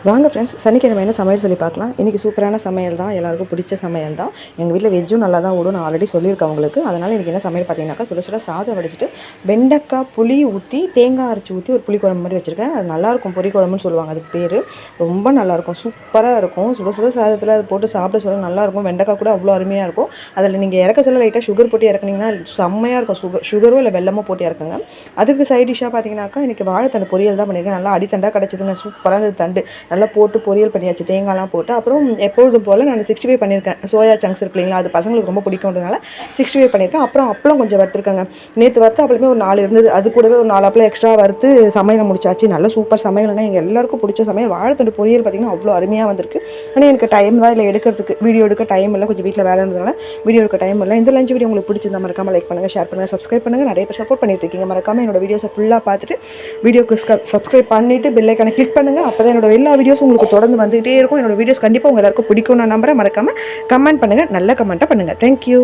வாங்க ஃப்ரெண்ட்ஸ், சனிக்கிழமை என்ன சமையல் சொல்லி பார்க்கலாம். இன்றைக்கி சூப்பரான சமையல் தான், எல்லாருக்கும் பிடிச்ச சமையல் தான். எங்கள் வீட்டில் வெஜ்ஜும் நல்லா தான் ஓடும், நான் ஆல்ரெடி சொல்லியிருக்கேன் உங்களுக்கு. அதனால் இன்றைக்கி என்ன சமையல் பார்த்தீங்கன்னாக்கா, சுட சுட சாதம் வடிச்சிட்டு வெண்டைக்காய் புளி ஊற்றி தேங்காய் அரைச்சி ஊற்றி ஒரு புளி குழம்பு மாதிரி வச்சுருக்கேன். அது நல்லாயிருக்கும், பொரி குழம்புன்னு சொல்லுவாங்க அதுக்கு பேர். ரொம்ப நல்லாயிருக்கும், சூப்பராக இருக்கும். சுட சுட சாதத்தில் அது போட்டு சாப்பிட சொல்ல நல்லாயிருக்கும். வெண்டைக்காய் கூட அவ்வளோ அருமையாக இருக்கும். அதில் நீங்கள் இறக்க சொல்ல லைட்டாக சுகர் போட்டு இறக்குனீங்கன்னா செம்மையாக இருக்கும். சுகரோ இல்லை வெல்லமோ போட்டு இறக்குங்க. அதுக்கு சைட் டிஷ்ஷாக பார்த்தீங்கன்னாக்கா, இன்றைக்கி வாழைத்தண்டு பொரியல் தான் பண்ணியிருக்கேன். நல்லா அடித்தண்டாக கிடச்சிதுங்க, சூப்பராக இருந்தது தண்டு. நல்லா போட்டு பொரியல் பண்ணியாச்சு, தேங்காய்லாம் போட்டு. அப்புறம் எப்பொழுதும் போல் நான் 65 பண்ணியிருக்கேன். சோயா சங்க்ஸ் இருக்கு இல்லைங்களா, அது பசங்களுக்கு ரொம்ப பிடிக்கும்ன்றதுனால 65 பண்ணியிருக்கேன். அப்புறம் அப்பளம் கொஞ்சம் வறுத்துருக்கேங்க. நேற்று வறுத்த அப்பளமே ஒரு 4 இருந்தது. அது கூடவே ஒரு 4 அப்பளம் எக்ஸ்ட்ரா வறுத்து சமையலை முடிச்சாச்சு. நல்ல சூப்பர் சமையலுங்க, எங்கள் எல்லாருக்கும் பிடிச்ச சமையல். வாழைத்தண்டு பொரியல் பார்த்திங்கன்னா அவ்வளோ அருமையாக வந்திருக்கு. ஆனால் எனக்கு டைம் தான் இல்லை எடுக்கிறதுக்கு, வீடியோ எடுக்க டைம் இல்லை. கொஞ்சம் வீட்டில் வேலை இருந்ததுனால வீடியோ எடுக்க டைம் இல்லை. இந்த லஞ்ச் வீடியோ உங்களுக்கு பிடிச்சிருந்தா மறக்காமல் லைக் பண்ணுங்கள், ஷேர் பண்ணுங்கள், சப்ஸ்கிரைப் பண்ணுங்கள். நிறைய பேர் சப்போர்ட் பண்ணிட்டு இருக்கீங்க. மறக்காமல் என்னோட வீடியோஸை ஃபுல்லாக பார்த்துட்டு வீடியோக்கு சப்ஸ்கிரைப் பண்ணிவிட்டு பெல் ஐக்கானை கிளிக் பண்ணுங்கள். அப்போ தான் என்னோட எல்லா வீடியோஸும் உங்களுக்கு தொடர்ந்து வந்துகிட்டே இருக்கும். என்னோட வீடியோஸ் கண்டிப்பாக உங்கள் எல்லாருக்கும் பிடிக்கும் நான் நம்புறேன். மறக்காமல் கமெண்ட் பண்ணுங்கள், நல்ல கமெண்ட்டாக பண்ணுங்கள். தேங்க்யூ.